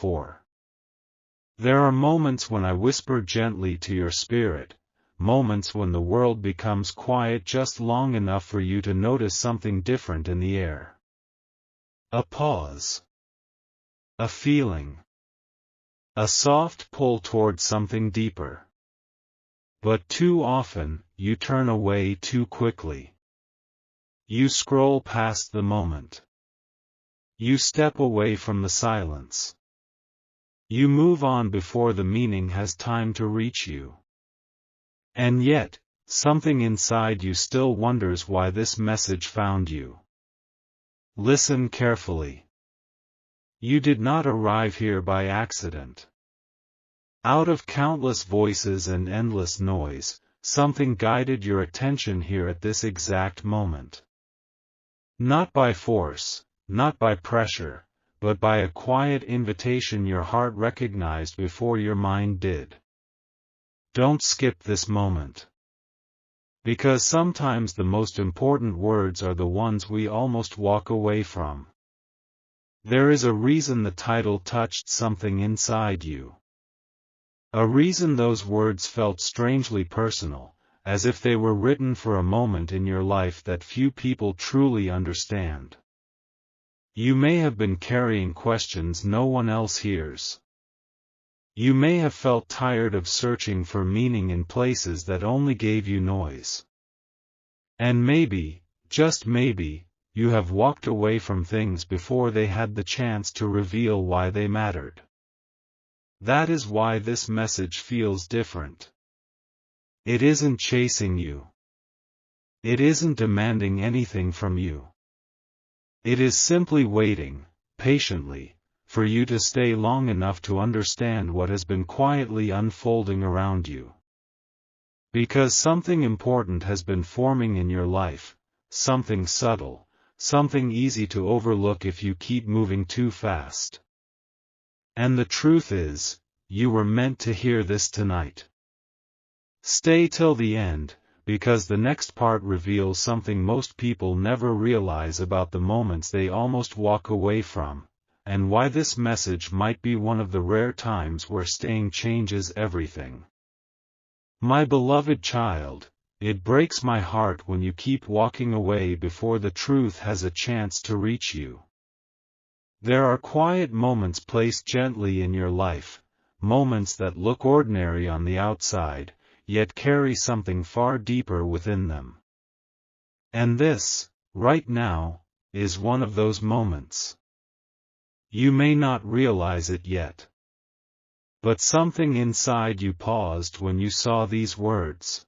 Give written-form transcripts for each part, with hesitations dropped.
before. There are moments when I whisper gently to your spirit, moments when the world becomes quiet just long enough for you to notice something different in the air. A pause. A feeling. A soft pull towards something deeper. But too often, you turn away too quickly. You scroll past the moment. You step away from the silence. You move on before the meaning has time to reach you. And yet, something inside you still wonders why this message found you. Listen carefully. You did not arrive here by accident. Out of countless voices and endless noise, something guided your attention here at this exact moment. Not by force, not by pressure, but by a quiet invitation your heart recognized before your mind did. Don't skip this moment. Because sometimes the most important words are the ones we almost walk away from. There is a reason the title touched something inside you. A reason those words felt strangely personal, as if they were written for a moment in your life that few people truly understand. You may have been carrying questions no one else hears. You may have felt tired of searching for meaning in places that only gave you noise. And maybe, just maybe, you have walked away from things before they had the chance to reveal why they mattered. That is why this message feels different. It isn't chasing you. It isn't demanding anything from you. It is simply waiting, patiently, for you to stay long enough to understand what has been quietly unfolding around you. Because something important has been forming in your life, something subtle, something easy to overlook if you keep moving too fast. And the truth is, you were meant to hear this tonight. Stay till the end, because the next part reveals something most people never realize about the moments they almost walk away from, and why this message might be one of the rare times where staying changes everything. My beloved child, it breaks my heart when you keep walking away before the truth has a chance to reach you. There are quiet moments placed gently in your life, moments that look ordinary on the outside, yet carry something far deeper within them. And this, right now, is one of those moments. You may not realize it yet. But something inside you paused when you saw these words.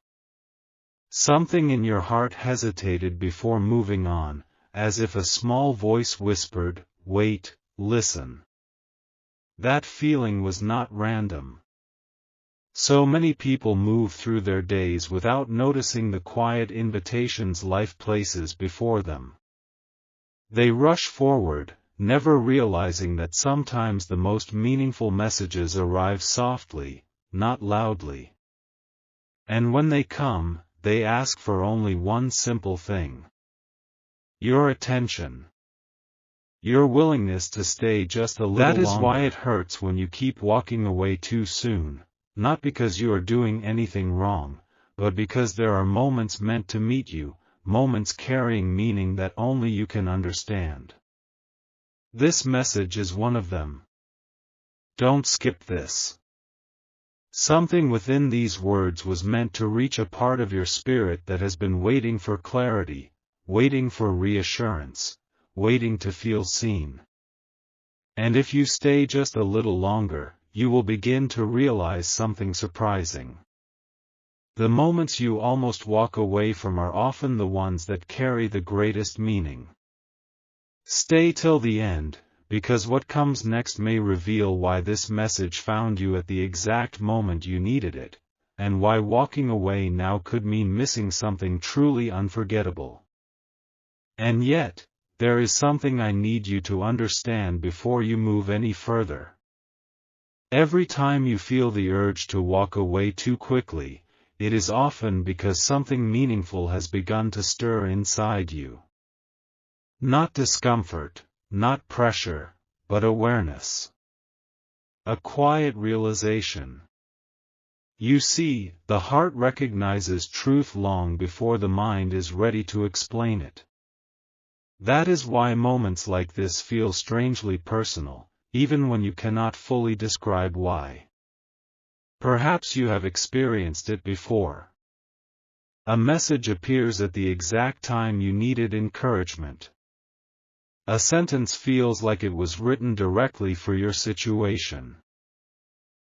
Something in your heart hesitated before moving on, as if a small voice whispered, "Wait, listen." That feeling was not random. So many people move through their days without noticing the quiet invitations life places before them. They rush forward, never realizing that sometimes the most meaningful messages arrive softly, not loudly. And when they come, they ask for only one simple thing: your attention. Your willingness to stay just a little longer. That is why it hurts when you keep walking away too soon, not because you are doing anything wrong, but because there are moments meant to meet you, moments carrying meaning that only you can understand. This message is one of them. Don't skip this. Something within these words was meant to reach a part of your spirit that has been waiting for clarity, waiting for reassurance, waiting to feel seen. And if you stay just a little longer, you will begin to realize something surprising. The moments you almost walk away from are often the ones that carry the greatest meaning. Stay till the end, because what comes next may reveal why this message found you at the exact moment you needed it, and why walking away now could mean missing something truly unforgettable. And yet, there is something I need you to understand before you move any further. Every time you feel the urge to walk away too quickly, it is often because something meaningful has begun to stir inside you. Not discomfort, not pressure, but awareness. A quiet realization. You see, the heart recognizes truth long before the mind is ready to explain it. That is why moments like this feel strangely personal, even when you cannot fully describe why. Perhaps you have experienced it before. A message appears at the exact time you needed encouragement. A sentence feels like it was written directly for your situation.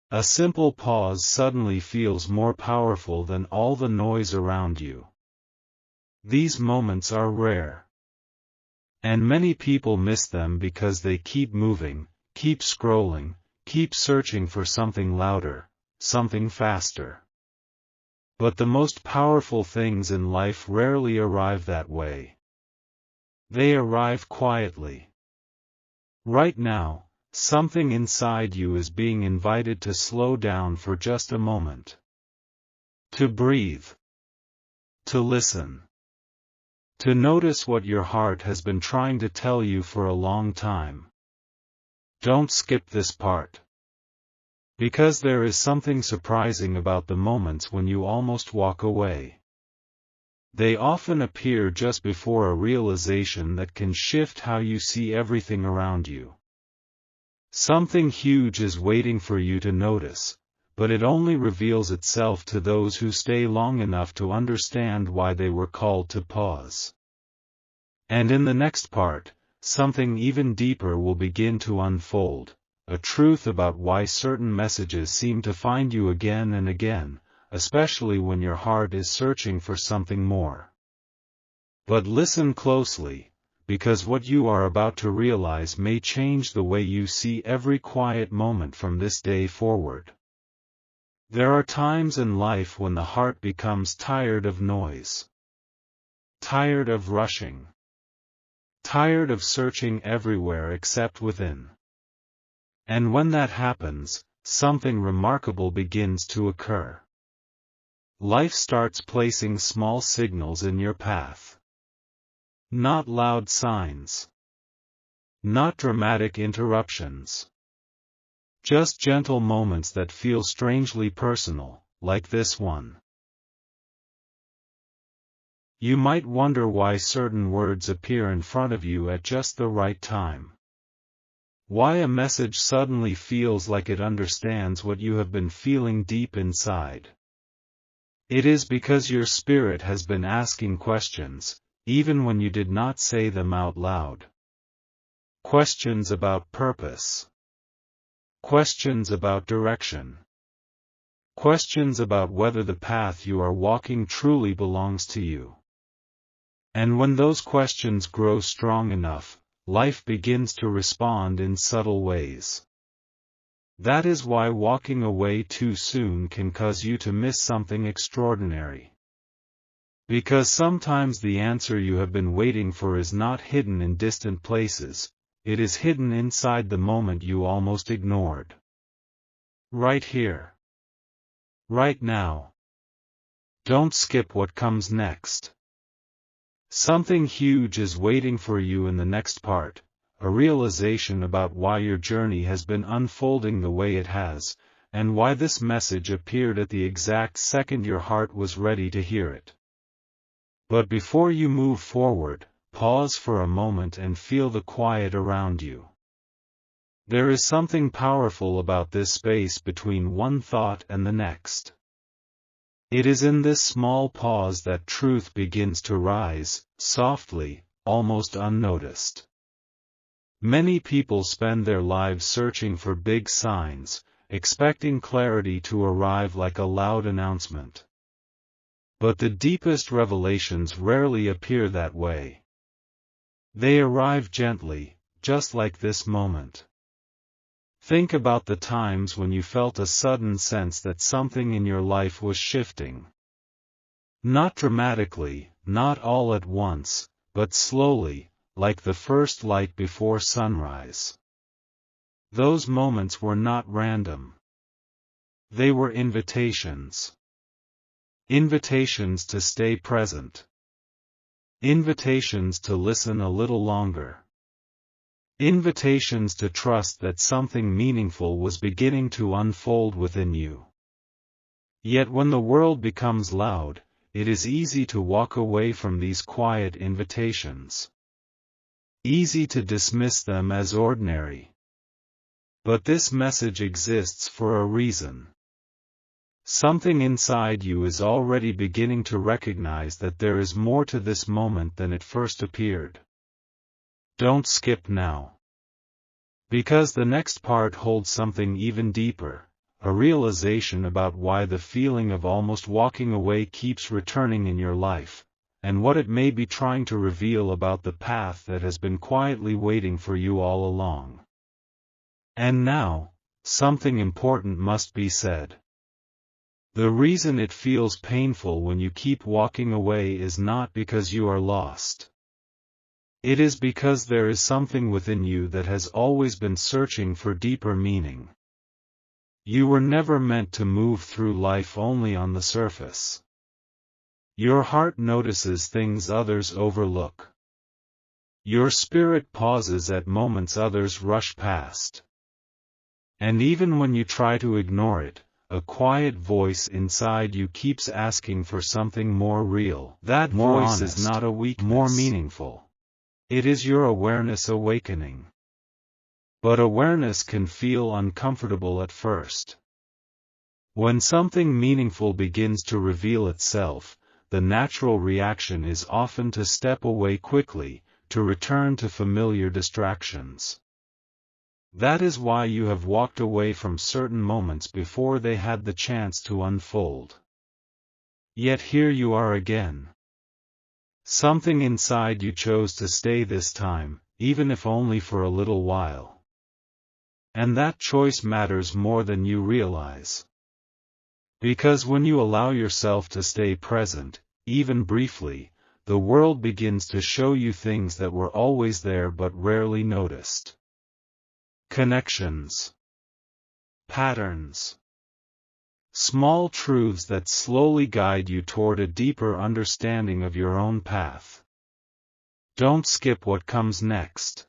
A simple pause suddenly feels more powerful than all the noise around you. These moments are rare. And many people miss them because they keep moving, keep scrolling, keep searching for something louder, something faster. But the most powerful things in life rarely arrive that way. They arrive quietly. Right now, something inside you is being invited to slow down for just a moment. To breathe. To listen. To notice what your heart has been trying to tell you for a long time. Don't skip this part. Because there is something surprising about the moments when you almost walk away. They often appear just before a realization that can shift how you see everything around you. Something huge is waiting for you to notice, but it only reveals itself to those who stay long enough to understand why they were called to pause. And in the next part, something even deeper will begin to unfold, a truth about why certain messages seem to find you again and again, especially when your heart is searching for something more. But listen closely, because what you are about to realize may change the way you see every quiet moment from this day forward. There are times in life when the heart becomes tired of noise. Tired of rushing. Tired of searching everywhere except within. And when that happens, something remarkable begins to occur. Life starts placing small signals in your path. Not loud signs. Not dramatic interruptions. Just gentle moments that feel strangely personal, like this one. You might wonder why certain words appear in front of you at just the right time. Why a message suddenly feels like it understands what you have been feeling deep inside. It is because your spirit has been asking questions, even when you did not say them out loud. Questions about purpose. Questions about direction. Questions about whether the path you are walking truly belongs to you. And when those questions grow strong enough, life begins to respond in subtle ways. That is why walking away too soon can cause you to miss something extraordinary. Because sometimes the answer you have been waiting for is not hidden in distant places, it is hidden inside the moment you almost ignored. Right here. Right now. Don't skip what comes next. Something huge is waiting for you in the next part, a realization about why your journey has been unfolding the way it has, and why this message appeared at the exact second your heart was ready to hear it. But before you move forward, pause for a moment and feel the quiet around you. There is something powerful about this space between one thought and the next. It is in this small pause that truth begins to rise, softly, almost unnoticed. Many people spend their lives searching for big signs, expecting clarity to arrive like a loud announcement. But the deepest revelations rarely appear that way. They arrive gently, just like this moment. Think about the times when you felt a sudden sense that something in your life was shifting. Not dramatically, not all at once, but slowly, like the first light before sunrise. Those moments were not random. They were invitations. Invitations to stay present. Invitations to listen a little longer. Invitations to trust that something meaningful was beginning to unfold within you. Yet when the world becomes loud, it is easy to walk away from these quiet invitations. Easy to dismiss them as ordinary. But this message exists for a reason. Something inside you is already beginning to recognize that there is more to this moment than it first appeared. Don't skip now. Because the next part holds something even deeper, a realization about why the feeling of almost walking away keeps returning in your life, and what it may be trying to reveal about the path that has been quietly waiting for you all along. And now, something important must be said. The reason it feels painful when you keep walking away is not because you are lost. It is because there is something within you that has always been searching for deeper meaning. You were never meant to move through life only on the surface. Your heart notices things others overlook. Your spirit pauses at moments others rush past. And even when you try to ignore it, a quiet voice inside you keeps asking for something more real. That More voice honest, is not a weakness, more meaningful. It is your awareness awakening. But awareness can feel uncomfortable at first. When something meaningful begins to reveal itself, the natural reaction is often to step away quickly, to return to familiar distractions. That is why you have walked away from certain moments before they had the chance to unfold. Yet here you are again. Something inside you chose to stay this time, even if only for a little while. And that choice matters more than you realize. Because when you allow yourself to stay present, even briefly, the world begins to show you things that were always there but rarely noticed. Connections. Patterns. Small truths that slowly guide you toward a deeper understanding of your own path. Don't skip what comes next.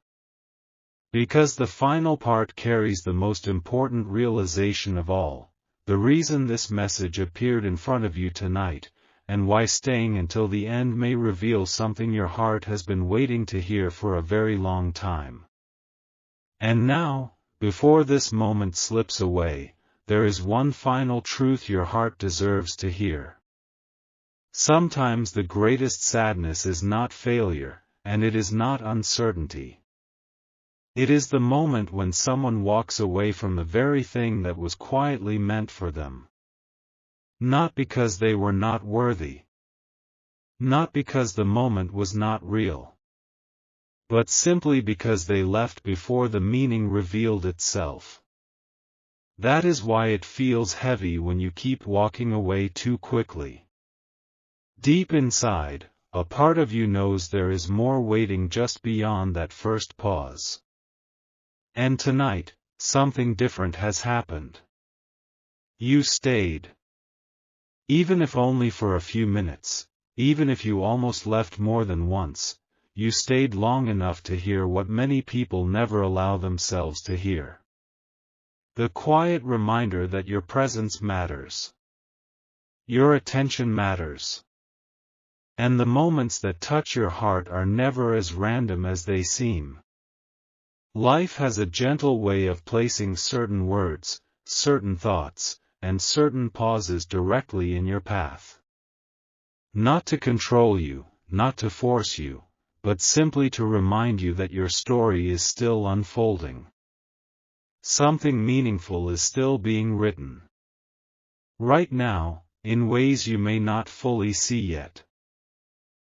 Because the final part carries the most important realization of all, the reason this message appeared in front of you tonight, and why staying until the end may reveal something your heart has been waiting to hear for a very long time. And now, before this moment slips away, there is one final truth your heart deserves to hear. Sometimes the greatest sadness is not failure, and it is not uncertainty. It is the moment when someone walks away from the very thing that was quietly meant for them. Not because they were not worthy. Not because the moment was not real. But simply because they left before the meaning revealed itself. That is why it feels heavy when you keep walking away too quickly. Deep inside, a part of you knows there is more waiting just beyond that first pause. And tonight, something different has happened. You stayed. Even if only for a few minutes, even if you almost left more than once, you stayed long enough to hear what many people never allow themselves to hear. The quiet reminder that your presence matters. Your attention matters. And the moments that touch your heart are never as random as they seem. Life has a gentle way of placing certain words, certain thoughts, and certain pauses directly in your path. Not to control you, not to force you, but simply to remind you that your story is still unfolding. Something meaningful is still being written. Right now, in ways you may not fully see yet.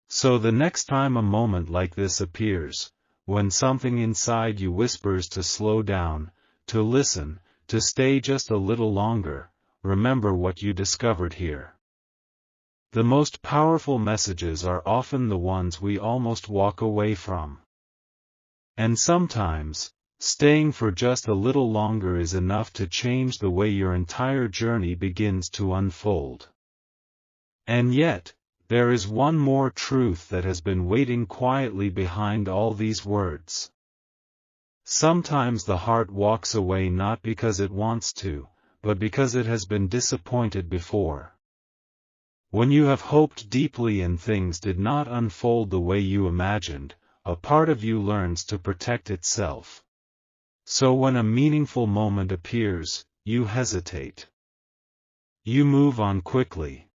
So the next time a moment like this appears, when something inside you whispers to slow down, to listen, to stay just a little longer, remember what you discovered here. The most powerful messages are often the ones we almost walk away from. And sometimes, staying for just a little longer is enough to change the way your entire journey begins to unfold. And yet, there is one more truth that has been waiting quietly behind all these words. Sometimes the heart walks away not because it wants to, but because it has been disappointed before. When you have hoped deeply and things did not unfold the way you imagined, a part of you learns to protect itself. So when a meaningful moment appears, you hesitate. You move on quickly.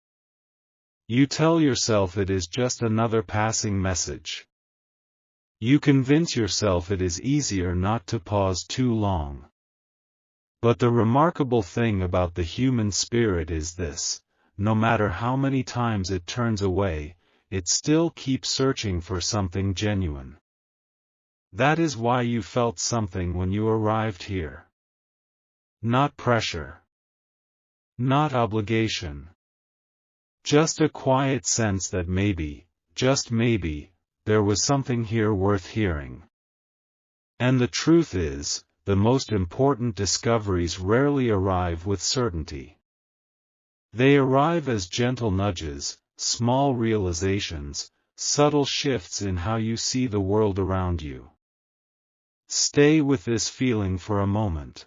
You tell yourself it is just another passing message. You convince yourself it is easier not to pause too long. But the remarkable thing about the human spirit is this: no matter how many times it turns away, it still keeps searching for something genuine. That is why you felt something when you arrived here. Not pressure. Not obligation. Just a quiet sense that maybe, just maybe, there was something here worth hearing. And the truth is, the most important discoveries rarely arrive with certainty. They arrive as gentle nudges, small realizations, subtle shifts in how you see the world around you. Stay with this feeling for a moment.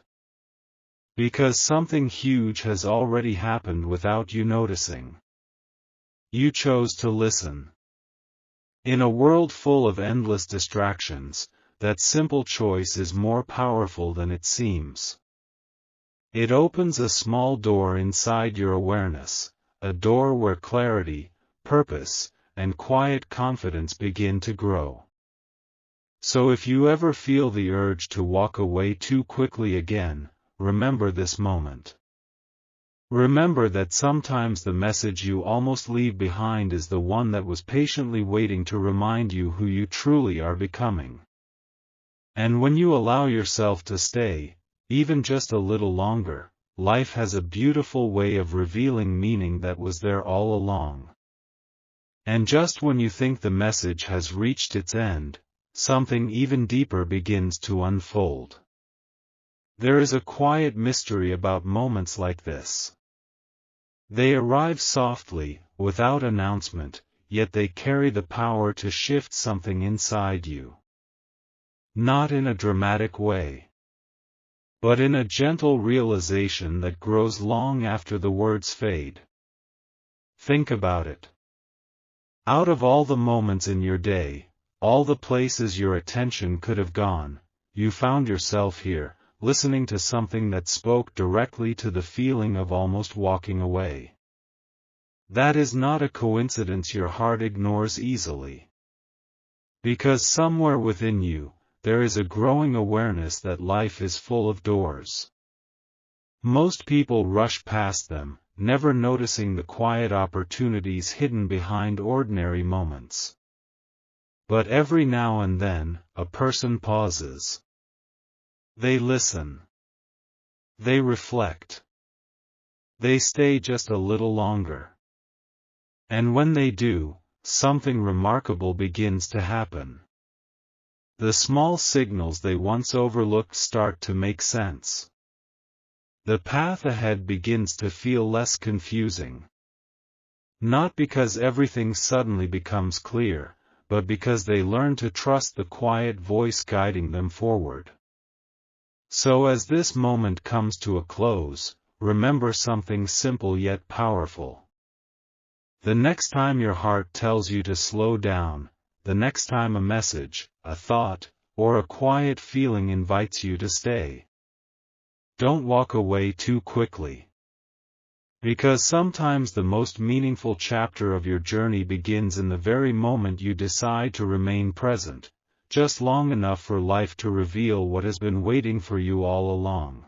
Because something huge has already happened without you noticing. You chose to listen. In a world full of endless distractions, that simple choice is more powerful than it seems. It opens a small door inside your awareness, a door where clarity, purpose, and quiet confidence begin to grow. So if you ever feel the urge to walk away too quickly again, remember this moment. Remember that sometimes the message you almost leave behind is the one that was patiently waiting to remind you who you truly are becoming. And when you allow yourself to stay, even just a little longer, life has a beautiful way of revealing meaning that was there all along. And just when you think the message has reached its end, something even deeper begins to unfold. There is a quiet mystery about moments like this. They arrive softly, without announcement, yet they carry the power to shift something inside you. Not in a dramatic way, but in a gentle realization that grows long after the words fade. Think about it. Out of all the moments in your day, all the places your attention could have gone, you found yourself here, listening to something that spoke directly to the feeling of almost walking away. That is not a coincidence your heart ignores easily. Because somewhere within you, there is a growing awareness that life is full of doors. Most people rush past them, never noticing the quiet opportunities hidden behind ordinary moments. But every now and then, a person pauses. They listen. They reflect. They stay just a little longer. And when they do, something remarkable begins to happen. The small signals they once overlooked start to make sense. The path ahead begins to feel less confusing. Not because everything suddenly becomes clear, but because they learn to trust the quiet voice guiding them forward. So as this moment comes to a close, remember something simple yet powerful. The next time your heart tells you to slow down, the next time a message, a thought, or a quiet feeling invites you to stay, don't walk away too quickly. Because sometimes the most meaningful chapter of your journey begins in the very moment you decide to remain present, just long enough for life to reveal what has been waiting for you all along.